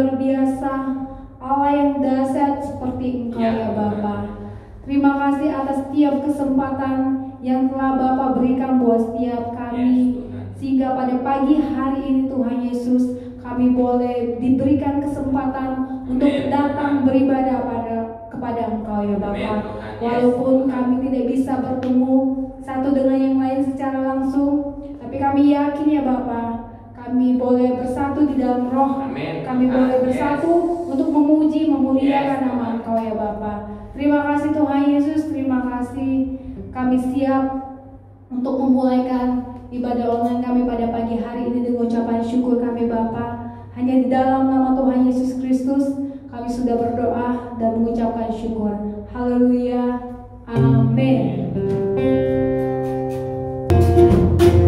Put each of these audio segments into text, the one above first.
luar biasa, Allah yang dahsyat seperti Engkau ya Bapa. Terima kasih atas setiap kesempatan yang telah Bapa berikan buat setiap kami, sehingga pada pagi hari ini Tuhan Yesus kami boleh diberikan kesempatan untuk datang beribadah kepada Engkau ya Bapa. Walaupun kami tidak bisa bertemu satu dengan yang lain secara langsung, tapi kami yakin ya Bapa, kami boleh bersatu di dalam roh. Kami boleh bersatu untuk memuji, memuliakan nama Engkau ya Bapa. Terima kasih Tuhan Yesus, terima kasih. Kami siap untuk memulaikan ibadah online kami pada pagi hari ini dengan ucapan syukur kami Bapa. Hanya di dalam nama Tuhan Yesus Kristus kami sudah berdoa dan mengucapkan syukur. Haleluya. Amin. Semua boleh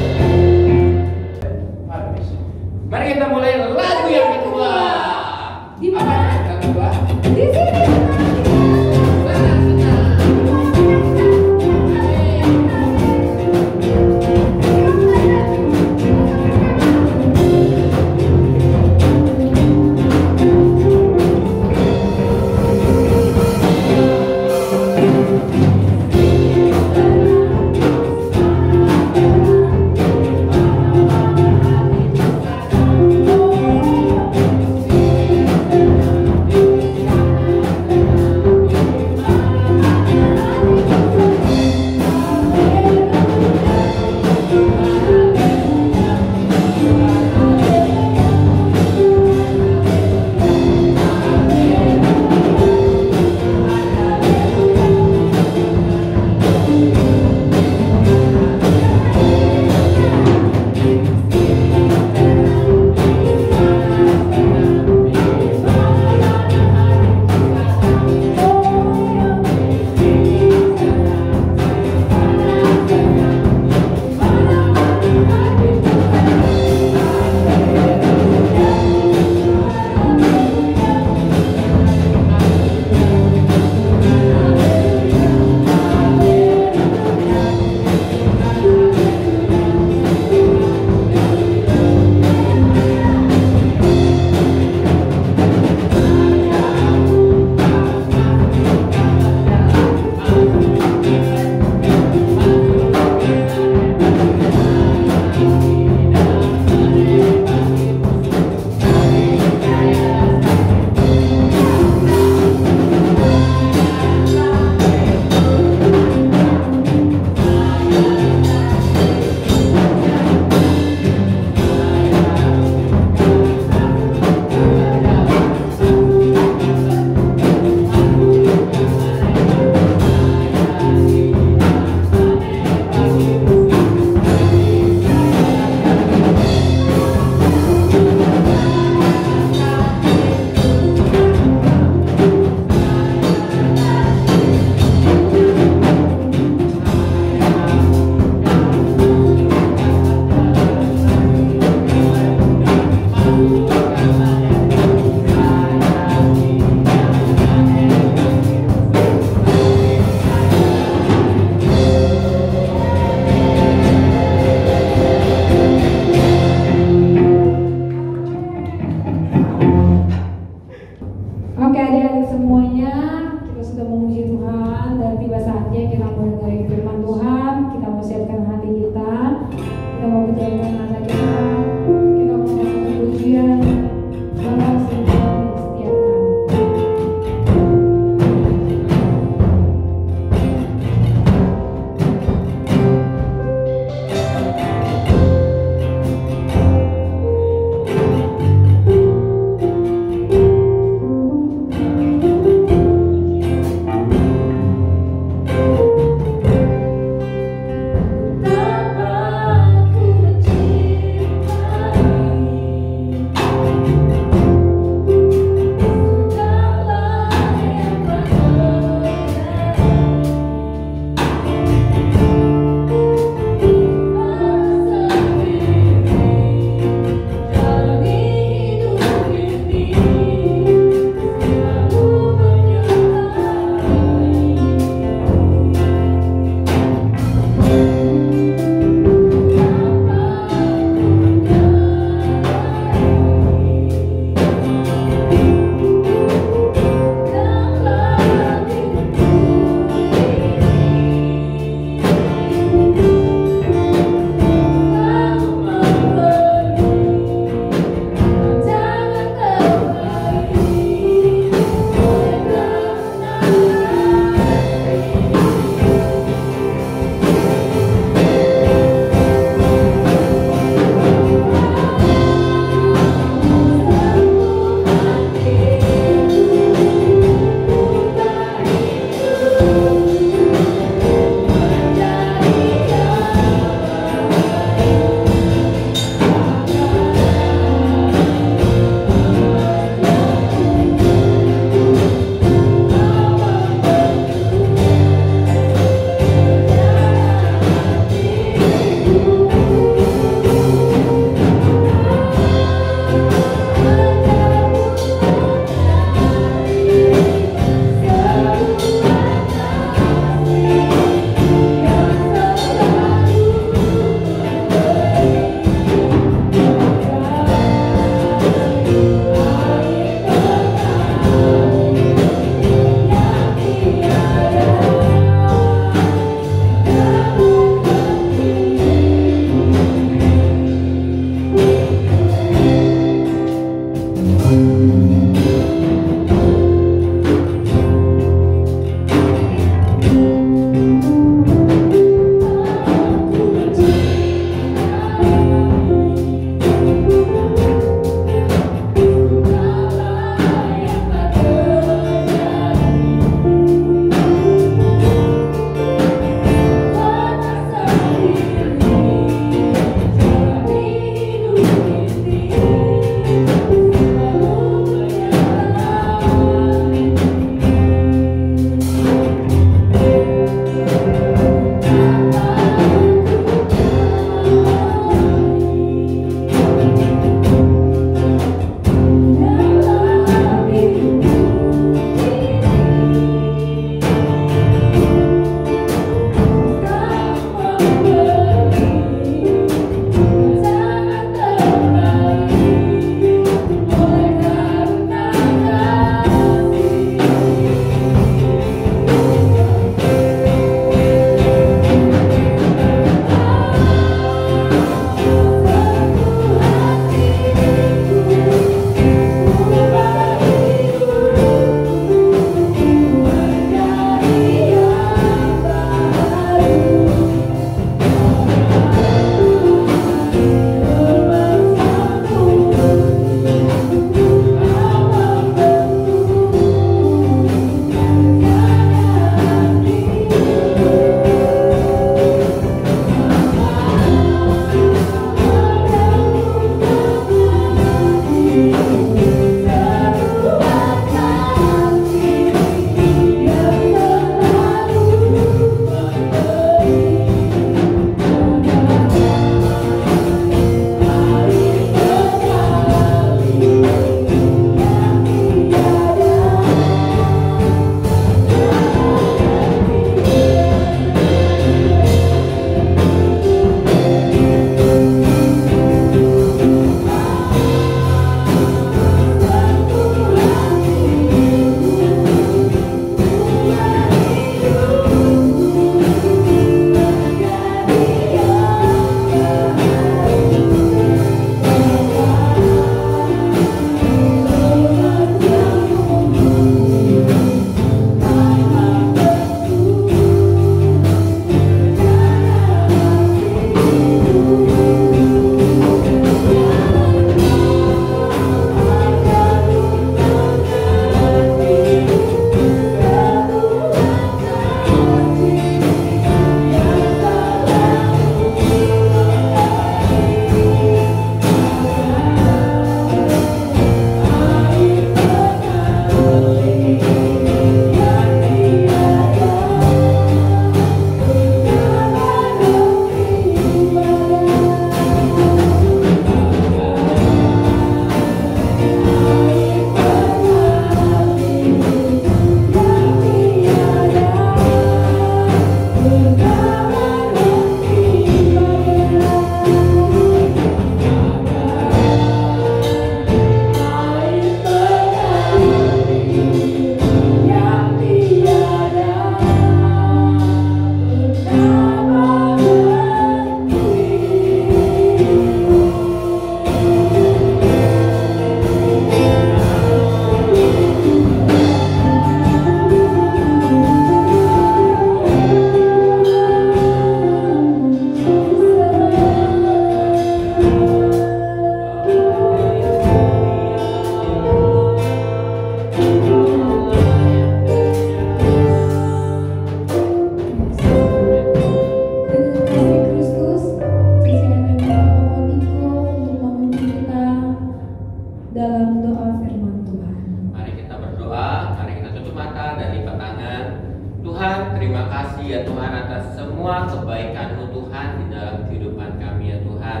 semua kebaikan-Mu Tuhan di dalam kehidupan kami ya Tuhan.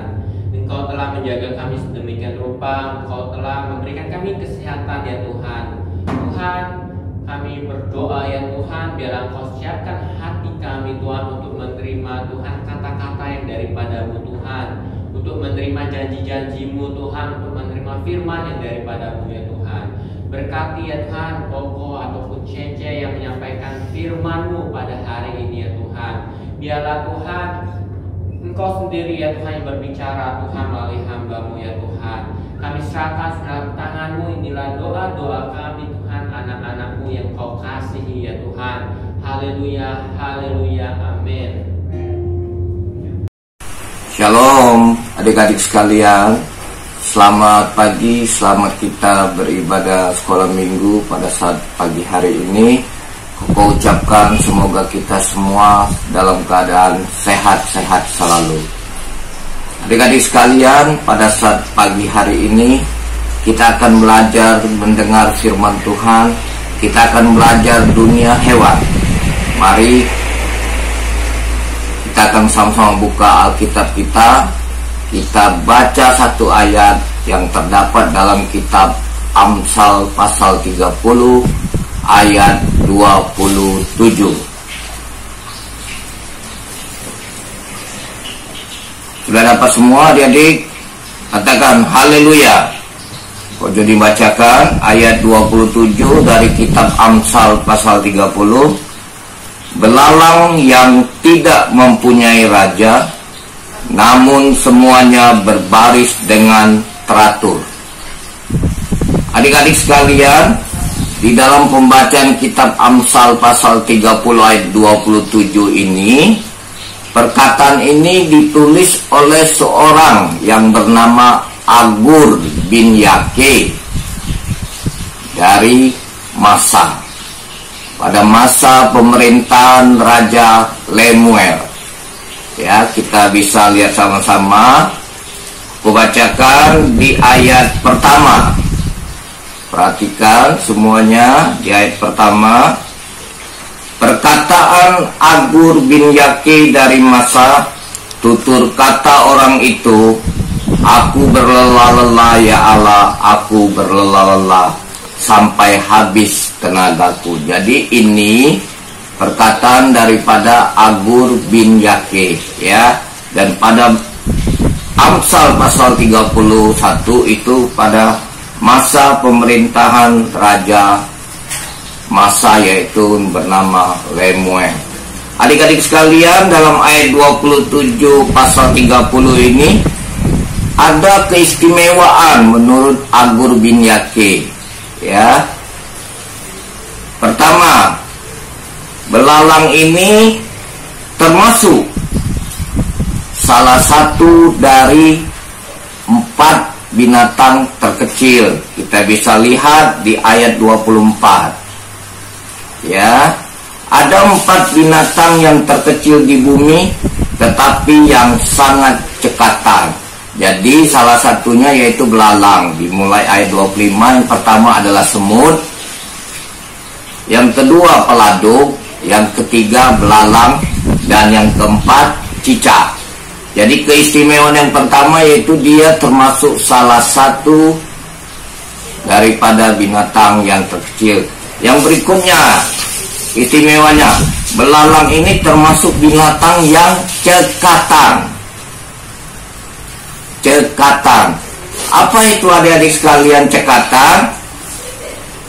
Engkau telah menjaga kami sedemikian rupa, Engkau telah memberikan kami kesehatan ya Tuhan. Tuhan, kami berdoa ya Tuhan, biar Engkau siapkan hati kami Tuhan untuk menerima Tuhan kata-kata yang daripada-Mu Tuhan, untuk menerima janji-janji-Mu Tuhan, untuk menerima firman yang daripada-Mu ya Tuhan. Berkati ya Tuhan Koko ataupun Cece yang menyampaikan firman-Mu pada hari ini ya Tuhan. Biarlah Tuhan Engkau sendiri ya Tuhan yang berbicara Tuhan melalui hamba-Mu ya Tuhan. Kami serahkan dalam tangan-Mu, inilah doa-doa kami Tuhan, anak-anak-Mu yang Kau kasihi ya Tuhan. Haleluya, haleluya, amin. Shalom adik-adik sekalian, selamat pagi, selamat kita beribadah sekolah minggu pada saat pagi hari ini. Koko ucapkan semoga kita semua dalam keadaan sehat-sehat selalu. Adik-adik sekalian, pada saat pagi hari ini kita akan belajar mendengar firman Tuhan. Kita akan belajar dunia hewan. Mari kita akan sama-sama buka Alkitab kita. Kita baca satu ayat yang terdapat dalam kitab Amsal pasal 30 ayat 27. Sudah dapat semua adik-adik? Katakan haleluya. Kok jadi bacakan ayat 27 dari kitab Amsal pasal 30. Belalang yang tidak mempunyai raja, namun semuanya berbaris dengan teratur. Adik-adik sekalian, di dalam pembacaan kitab Amsal pasal 30 ayat 27 ini, perkataan ini ditulis oleh seorang yang bernama Agur bin Yake dari Masa, pada masa pemerintahan Raja Lemuel. Ya, kita bisa lihat sama-sama. Kubacakan di ayat pertama. Perhatikan semuanya di ayat pertama. Perkataan Agur bin Yake dari Masa, tutur kata orang itu, aku berlelah-lelah ya Allah, aku berlelah-lelah sampai habis tenagaku. Jadi ini perkataan daripada Agur bin Yake ya. Dan pada Amsal pasal 31 itu pada masa pemerintahan Raja Masa, yaitu bernama Lemuel. Adik-adik sekalian, dalam ayat 27 pasal 30 ini ada keistimewaan menurut Agur bin Yake ya. Pertama, belalang ini termasuk salah satu dari 4 binatang terkecil. Kita bisa lihat di ayat 24 ya. Ada 4 binatang yang terkecil di bumi, tetapi yang sangat cekatan. Jadi salah satunya yaitu belalang. Dimulai ayat 25, yang pertama adalah semut, yang kedua peladuk, yang ketiga belalang, dan yang keempat cicak. Jadi keistimewaan yang pertama yaitu dia termasuk salah satu daripada binatang yang terkecil. Yang berikutnya istimewanya, belalang ini termasuk binatang yang cekatan. Cekatan. Apa itu adik-adik sekalian cekatan?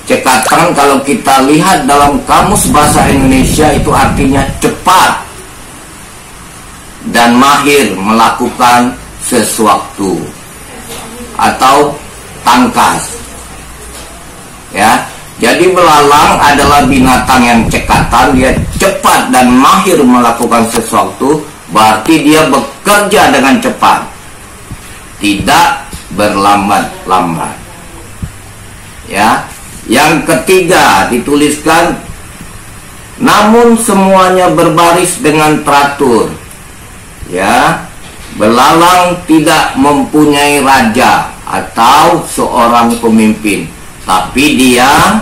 Cekatan kalau kita lihat dalam kamus bahasa Indonesia itu artinya cepat dan mahir melakukan sesuatu atau tangkas. Ya. Jadi belalang adalah binatang yang cekatan, dia cepat dan mahir melakukan sesuatu, berarti dia bekerja dengan cepat, tidak berlambat-lambat. Ya. Yang ketiga dituliskan, namun semuanya berbaris dengan teratur. Ya, belalang tidak mempunyai raja atau seorang pemimpin, tapi dia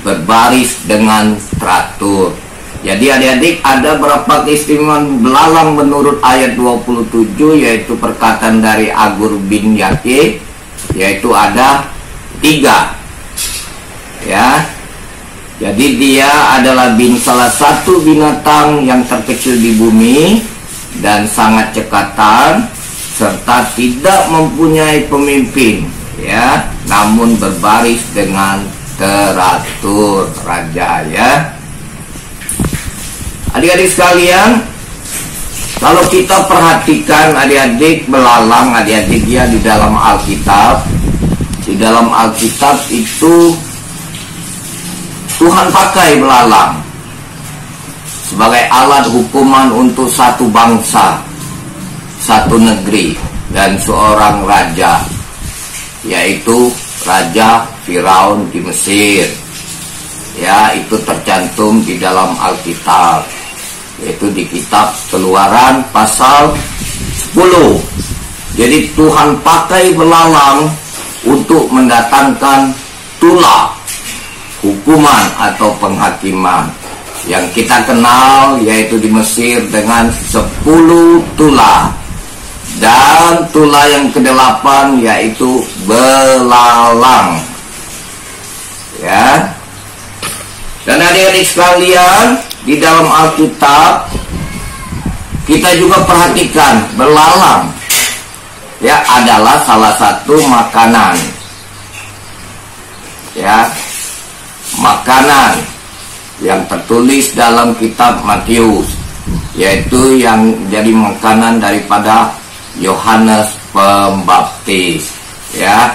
berbaris dengan teratur. Jadi adik-adik, ada berapa keistimewaan belalang menurut ayat 27, yaitu perkataan dari Agur bin Yakib, yaitu ada 3. Ya. Jadi dia adalah salah satu binatang yang terkecil di bumi dan sangat cekatan serta tidak mempunyai pemimpin, ya, namun berbaris dengan teratur, raja, ya. Adik-adik sekalian, kalau kita perhatikan adik-adik belalang, adik-adik ya di dalam Alkitab, itu Tuhan pakai belalang sebagai alat hukuman untuk satu bangsa, satu negeri, dan seorang raja, yaitu Raja Firaun di Mesir. Ya, itu tercantum di dalam Alkitab, yaitu di kitab Keluaran pasal 10. Jadi Tuhan pakai belalang untuk mendatangkan tulah, hukuman atau penghakiman yang kita kenal, yaitu di Mesir dengan 10 tulah. Dan tulah yang ke-8 yaitu belalang. Ya. Dan adik-adik sekalian, di dalam Alkitab kita juga perhatikan belalang, ya, adalah salah satu makanan. Ya. Makanan yang tertulis dalam kitab Matius, yaitu yang jadi makanan daripada Yohanes Pembaptis, ya.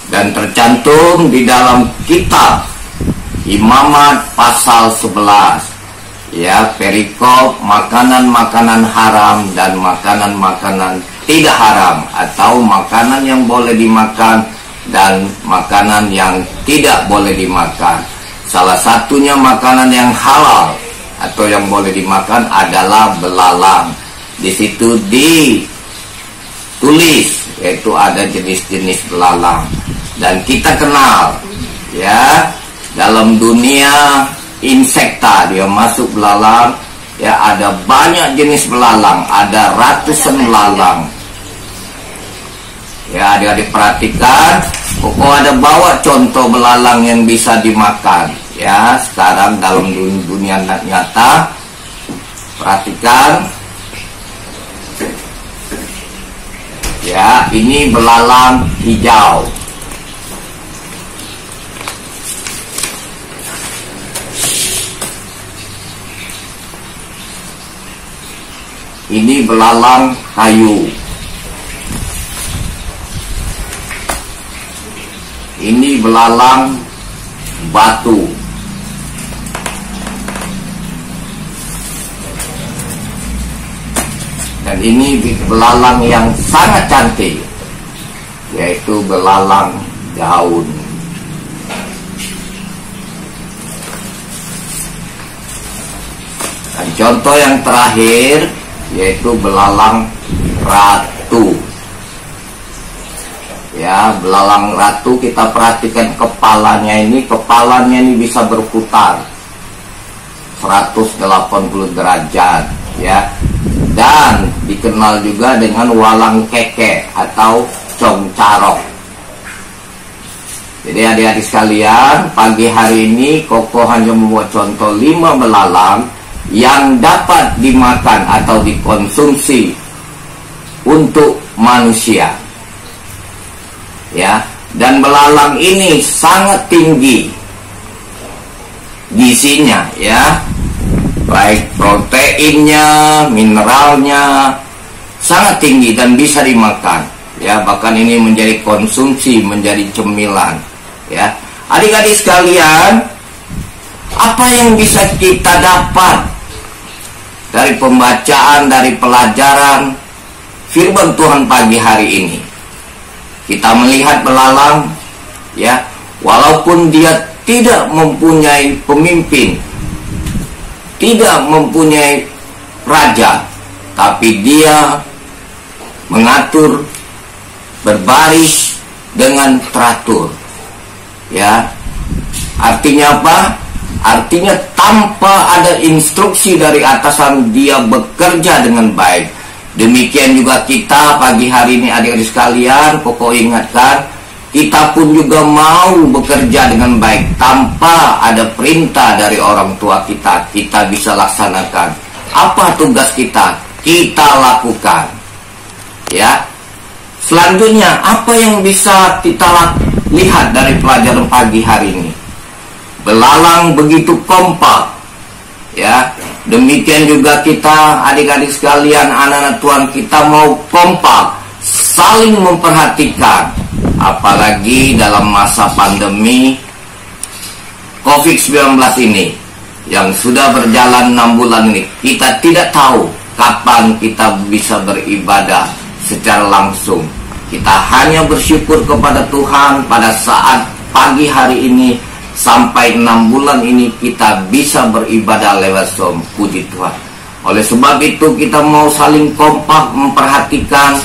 Dan tercantum di dalam kitab Imamat pasal 11, ya, perikop makanan-makanan haram dan makanan-makanan tidak haram, atau makanan yang boleh dimakan dan makanan yang tidak boleh dimakan. Salah satunya makanan yang halal atau yang boleh dimakan adalah belalang. Di situ ditulis, yaitu ada jenis-jenis belalang. Dan kita kenal, ya, dalam dunia insekta dia masuk belalang, ya, ada banyak jenis belalang, ada ratusan belalang. Ya, adik-adik perhatikan, pokok ada bawa contoh belalang yang bisa dimakan. Ya, sekarang dalam dunia nyata, perhatikan. Ya, ini belalang hijau. Ini belalang kayu. Ini belalang batu. Dan ini belalang yang sangat cantik, yaitu belalang daun. Dan contoh yang terakhir yaitu belalang ratu. Ya, belalang ratu kita perhatikan kepalanya ini bisa berputar 180 derajat, ya. Dan dikenal juga dengan walang keke atau congcarok. Jadi adik-adik sekalian, pagi hari ini Koko hanya membuat contoh 5 belalang yang dapat dimakan atau dikonsumsi untuk manusia. Ya, dan belalang ini sangat tinggi gizinya, ya. Baik proteinnya, mineralnya sangat tinggi dan bisa dimakan. Ya, bahkan ini menjadi konsumsi, menjadi cemilan, ya. Adik-adik sekalian, apa yang bisa kita dapat dari pembacaan, dari pelajaran firman Tuhan pagi hari ini? Kita melihat belalang, ya, walaupun dia tidak mempunyai pemimpin, tidak mempunyai raja, tapi dia mengatur, berbaris dengan teratur, ya. Artinya apa? Artinya tanpa ada instruksi dari atasan dia bekerja dengan baik. Demikian juga kita pagi hari ini adik-adik sekalian, Koko ingatkan, kita pun juga mau bekerja dengan baik tanpa ada perintah dari orang tua kita. Kita bisa laksanakan. Apa tugas kita? Kita lakukan. Ya. Selanjutnya, apa yang bisa kita lihat dari pelajaran pagi hari ini? Belalang begitu kompak. Ya. Demikian juga kita adik-adik sekalian, anak-anak Tuhan, kita mau kompak, saling memperhatikan. Apalagi dalam masa pandemi COVID-19 ini yang sudah berjalan 6 bulan ini, kita tidak tahu kapan kita bisa beribadah secara langsung. Kita hanya bersyukur kepada Tuhan pada saat pagi hari ini sampai 6 bulan ini kita bisa beribadah lewat Zoom. Puji Tuhan. Oleh sebab itu kita mau saling kompak memperhatikan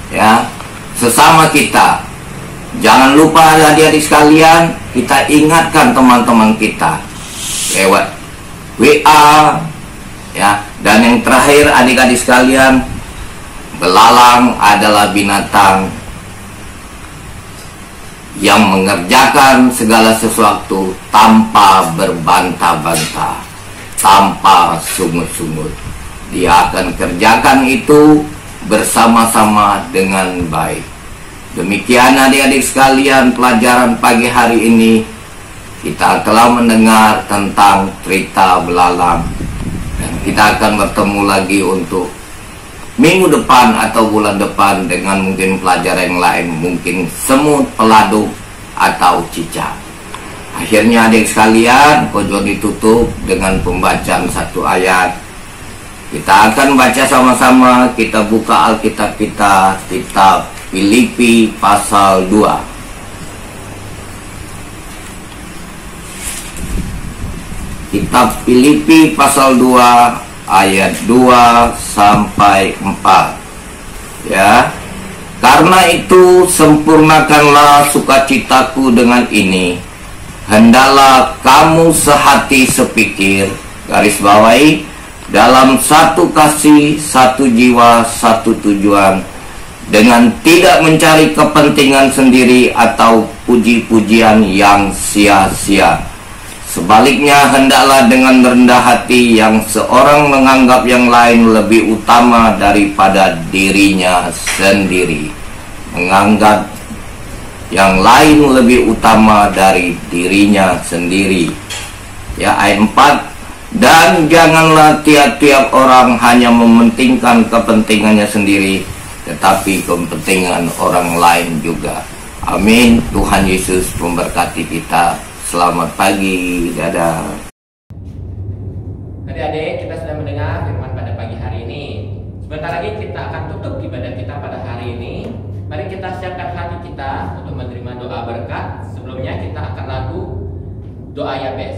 ya sesama kita. Jangan lupa adik-adik sekalian, kita ingatkan teman-teman kita lewat WA ya. Dan yang terakhir adik-adik sekalian, belalang adalah binatang yang mengerjakan segala sesuatu tanpa berbantah-bantah, tanpa sungut-sungut. Dia akan kerjakan itu bersama-sama dengan baik. Demikian adik-adik sekalian, pelajaran pagi hari ini kita telah mendengar tentang cerita belalang, dan kita akan bertemu lagi untuk minggu depan atau bulan depan dengan mungkin pelajaran yang lain, mungkin semut, peladuk, atau cicak. Akhirnya adik sekalian, Kojon ditutup dengan pembacaan satu ayat. Kita akan baca sama-sama. Kita buka Alkitab kita, kitab Filipi pasal 2. Kitab Filipi pasal 2 ayat 2 sampai 4. Ya. Karena itu sempurnakanlah sukacitaku dengan ini. Hendaklah kamu sehati sepikir, garis bawahi, dalam satu kasih, satu jiwa, satu tujuan, dengan tidak mencari kepentingan sendiri atau puji-pujian yang sia-sia. Sebaliknya, hendaklah dengan rendah hati yang seorang menganggap yang lain lebih utama daripada dirinya sendiri. Menganggap yang lain lebih utama dari dirinya sendiri. Ya, ayat 4. Dan janganlah tiap-tiap orang hanya mementingkan kepentingannya sendiri, tetapi kepentingan orang lain juga. Amin. Tuhan Yesus memberkati kita. Selamat pagi, dadah. Adik-adik, kita sudah mendengar firman pada pagi hari ini. Sebentar lagi kita akan tutup ibadah kita pada hari ini. Mari kita siapkan hati kita untuk menerima doa berkat. Sebelumnya kita akan lagu doa Yabes.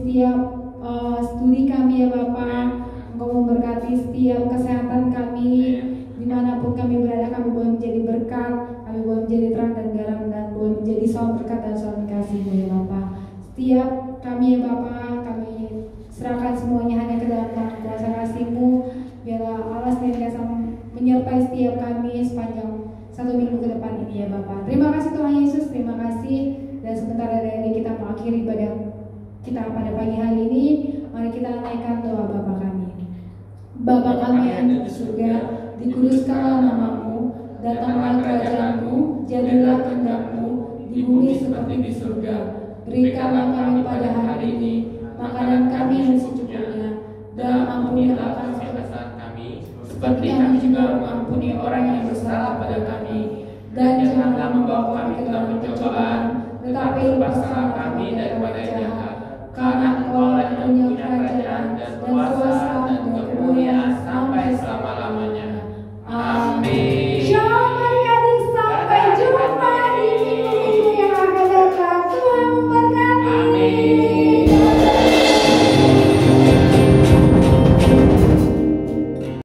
setiap studi kami ya Bapa. Engkau memberkati setiap kesehatan kami, dimanapun kami berada. Kami boleh menjadi berkat, kami boleh menjadi terang dan garam, dan boleh menjadi soal berkat dan soal kasih-Mu ya Bapa. Setiap kami ya Bapa, kami serahkan semuanya hanya ke dalam tangan kuasa kasih-Mu. Biarlah Allah senantiasa menyertai setiap kami sepanjang 1 minggu ke depan ini ya Bapa. Terima kasih Tuhan Yesus, terima kasih. Dan sebentar dari kita mengakhiri ibadah kita pada pagi hari ini, mari kita naikkan doa Bapa kami. Bapa kami yang di surga, dikuduskanlah nama-Mu, datanglah kerajaan-Mu, jadilah kehendak-Mu di bumi seperti di surga. Berikanlah kami pada hari ini makanan kami yang secukupnya, dan ampunilah kesalahan kami, seperti kami juga mengampuni orang yang bersalah pada kami. Dan janganlah membawa kami ke dalam pencobaan, tetapi lepaskanlah kami daripada jahat. Karena Engkau yang punya kerajaan dan kuasa